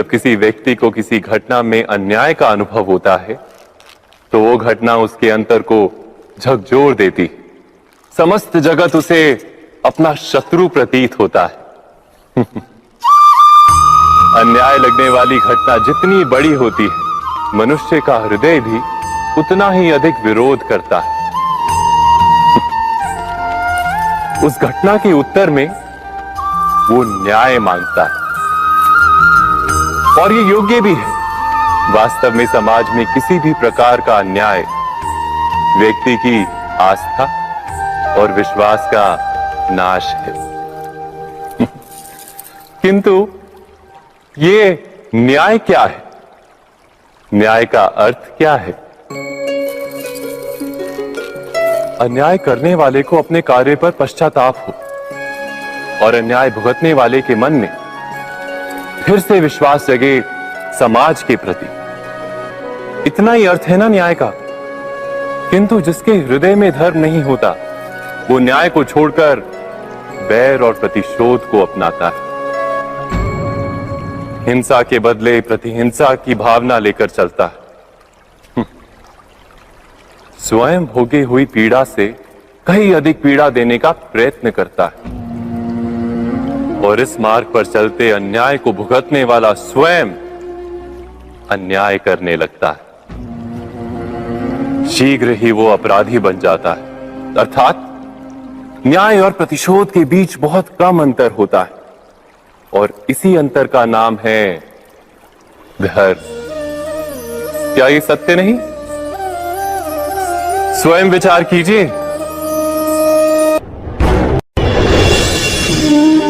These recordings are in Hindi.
जब किसी व्यक्ति को किसी घटना में अन्याय का अनुभव होता है तो वो घटना उसके अंतर को झकझोर देती, समस्त जगत उसे अपना शत्रु प्रतीत होता है। अन्याय लगने वाली घटना जितनी बड़ी होती है, मनुष्य का हृदय भी उतना ही अधिक विरोध करता है। उस घटना के उत्तर में वो न्याय मांगता है, और ये योग्य भी है। वास्तव में समाज में किसी भी प्रकार का अन्याय व्यक्ति की आस्था और विश्वास का नाश है। किंतु ये न्याय क्या है? न्याय का अर्थ क्या है? अन्याय करने वाले को अपने कार्य पर पश्चाताप हो और अन्याय भुगतने वाले के मन में फिर से विश्वास जगे समाज के प्रति। इतना ही अर्थ है ना न्याय का। किंतु जिसके हृदय में धर्म नहीं होता, वो न्याय को छोड़कर बैर और प्रतिशोध को अपनाता है। हिंसा के बदले प्रतिहिंसा की भावना लेकर चलता है। स्वयं भोगी हुई पीड़ा से कहीं अधिक पीड़ा देने का प्रयत्न करता है, और इस मार्ग पर चलते अन्याय को भुगतने वाला स्वयं अन्याय करने लगता है। शीघ्र ही वो अपराधी बन जाता है। अर्थात न्याय और प्रतिशोध के बीच बहुत कम अंतर होता है, और इसी अंतर का नाम है धर्म। क्या ये सत्य नहीं? स्वयं विचार कीजिए।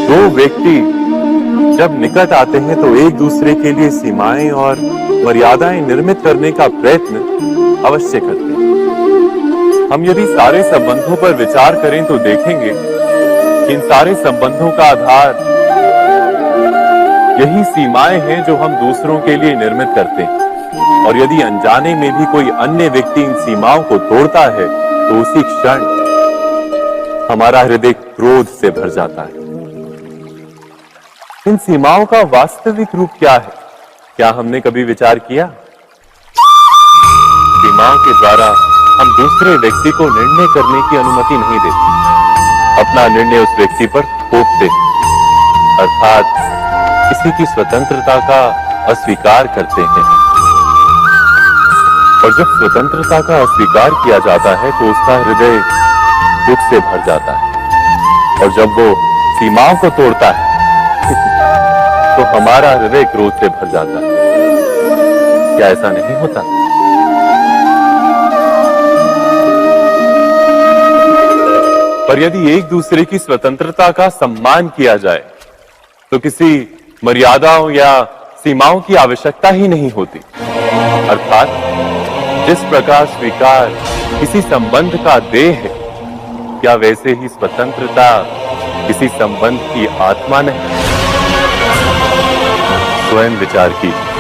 दो व्यक्ति जब निकट आते हैं तो एक दूसरे के लिए सीमाएं और मर्यादाएं निर्मित करने का प्रयत्न अवश्य करते हैं। हम यदि सारे संबंधों पर विचार करें तो देखेंगे कि इन सारे संबंधों का आधार यही सीमाएं हैं जो हम दूसरों के लिए निर्मित करते हैं। और यदि अनजाने में भी कोई अन्य व्यक्ति इन सीमाओं को तोड़ता है तो उसी क्षण हमारा हृदय क्रोध से भर जाता है। इन सीमाओं का वास्तविक रूप क्या है? क्या हमने कभी विचार किया? सीमाओं के द्वारा हम दूसरे व्यक्ति को निर्णय करने की अनुमति नहीं देते, अपना निर्णय उस व्यक्ति पर थोपते, अर्थात किसी की स्वतंत्रता का अस्वीकार करते हैं। और जब स्वतंत्रता का अस्वीकार किया जाता है तो उसका हृदय दुख से भर जाता है, और जब वो सीमाओं को तोड़ता है तो हमारा हृदय क्रोध से भर जाता है। क्या ऐसा नहीं होता? पर यदि एक दूसरे की स्वतंत्रता का सम्मान किया जाए तो किसी मर्यादाओं या सीमाओं की आवश्यकता ही नहीं होती। अर्थात जिस प्रकार स्वीकार किसी संबंध का देह है, क्या वैसे ही स्वतंत्रता किसी संबंध की आत्मा नहीं? स्वयं विचार कीजिए।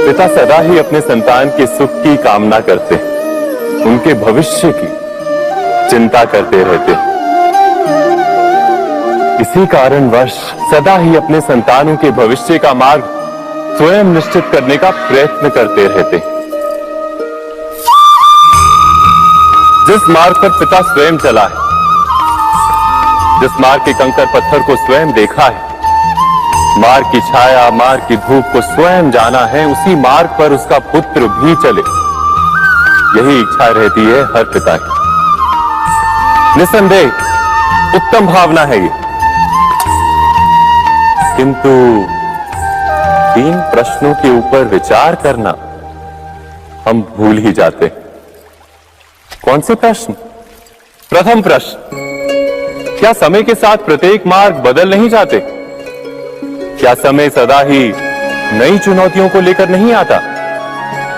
पिता सदा ही अपने संतान के सुख की कामना करते हैं, उनके भविष्य की चिंता करते रहते हैं। इसी कारणवश सदा ही अपने संतानों के भविष्य का मार्ग स्वयं निश्चित करने का प्रयत्न करते रहते हैं। जिस मार्ग पर पिता स्वयं चला है, जिस मार्ग के कंकर पत्थर को स्वयं देखा है, मार्ग की छाया, मार्ग की धूप को स्वयं जाना है, उसी मार्ग पर उसका पुत्र भी चले, यही इच्छा रहती है हर पिता की। निसंदेह उत्तम भावना है ये। किंतु 3 प्रश्नों के ऊपर विचार करना हम भूल ही जाते हैं। कौन से प्रश्न? प्रथम प्रश्न, क्या समय के साथ प्रत्येक मार्ग बदल नहीं जाते? क्या समय सदा ही नई चुनौतियों को लेकर नहीं आता?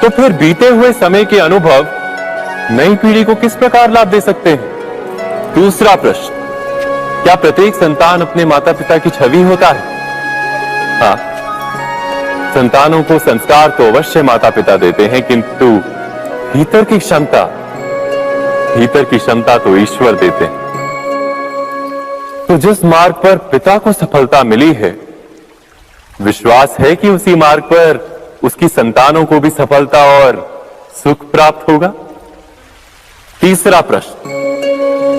तो फिर बीते हुए समय के अनुभव नई पीढ़ी को किस प्रकार लाभ दे सकते हैं? दूसरा प्रश्न, क्या प्रत्येक संतान अपने माता पिता की छवि होता है? हाँ, संतानों को संस्कार तो अवश्य माता पिता देते हैं, किंतु भीतर की क्षमता भीतर की क्षमता तो ईश्वर देते हैं। तो जिस मार्ग पर पिता को सफलता मिली है, विश्वास है कि उसी मार्ग पर उसकी संतानों को भी सफलता और सुख प्राप्त होगा। तीसरा प्रश्न,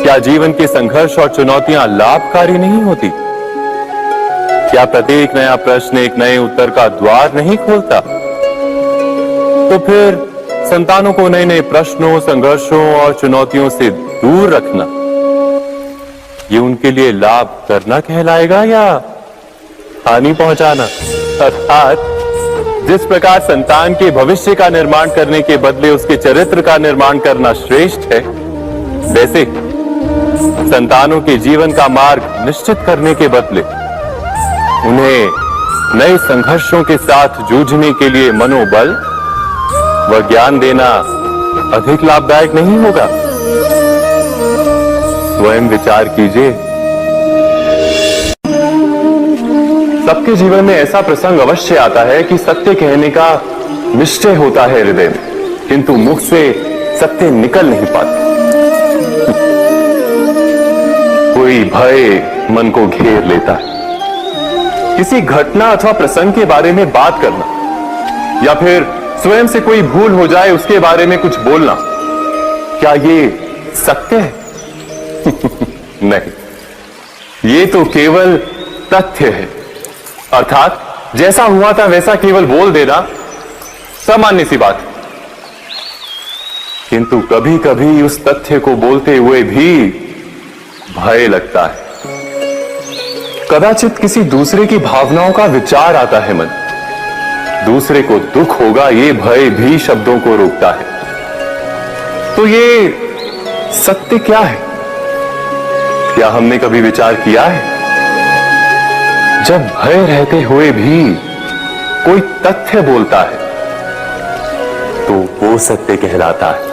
क्या जीवन के संघर्ष और चुनौतियां लाभकारी नहीं होती? क्या प्रत्येक नया प्रश्न एक नए उत्तर का द्वार नहीं खोलता? तो फिर संतानों को नए नए प्रश्नों, संघर्षों और चुनौतियों से दूर रखना, ये उनके लिए लाभ करना कहलाएगा या हानि पहुंचाना? अर्थात जिस प्रकार संतान के भविष्य का निर्माण करने के बदले उसके चरित्र का निर्माण करना श्रेष्ठ है, वैसे संतानों के जीवन का मार्ग निश्चित करने के बदले उन्हें नए संघर्षों के साथ जूझने के लिए मनोबल व ज्ञान देना अधिक लाभदायक नहीं होगा? स्वयं विचार कीजिए। सबके जीवन में ऐसा प्रसंग अवश्य आता है कि सत्य कहने का निश्चय होता है हृदय में, किंतु मुख से सत्य निकल नहीं पाता। कोई भय मन को घेर लेता है। किसी घटना अथवा प्रसंग के बारे में बात करना या फिर स्वयं से कोई भूल हो जाए उसके बारे में कुछ बोलना, क्या ये सत्य है? नहीं, ये तो केवल तथ्य है। अर्थात जैसा हुआ था वैसा केवल बोल देना सामान्य सी बात है। किंतु कभी कभी उस तथ्य को बोलते हुए भी भय लगता है। कदाचित किसी दूसरे की भावनाओं का विचार आता है मन, दूसरे को दुख होगा, ये भय भी शब्दों को रोकता है। तो ये सत्य क्या है? क्या हमने कभी विचार किया है? जब भय रहते हुए भी कोई तथ्य बोलता है तो वो सत्य कहलाता है।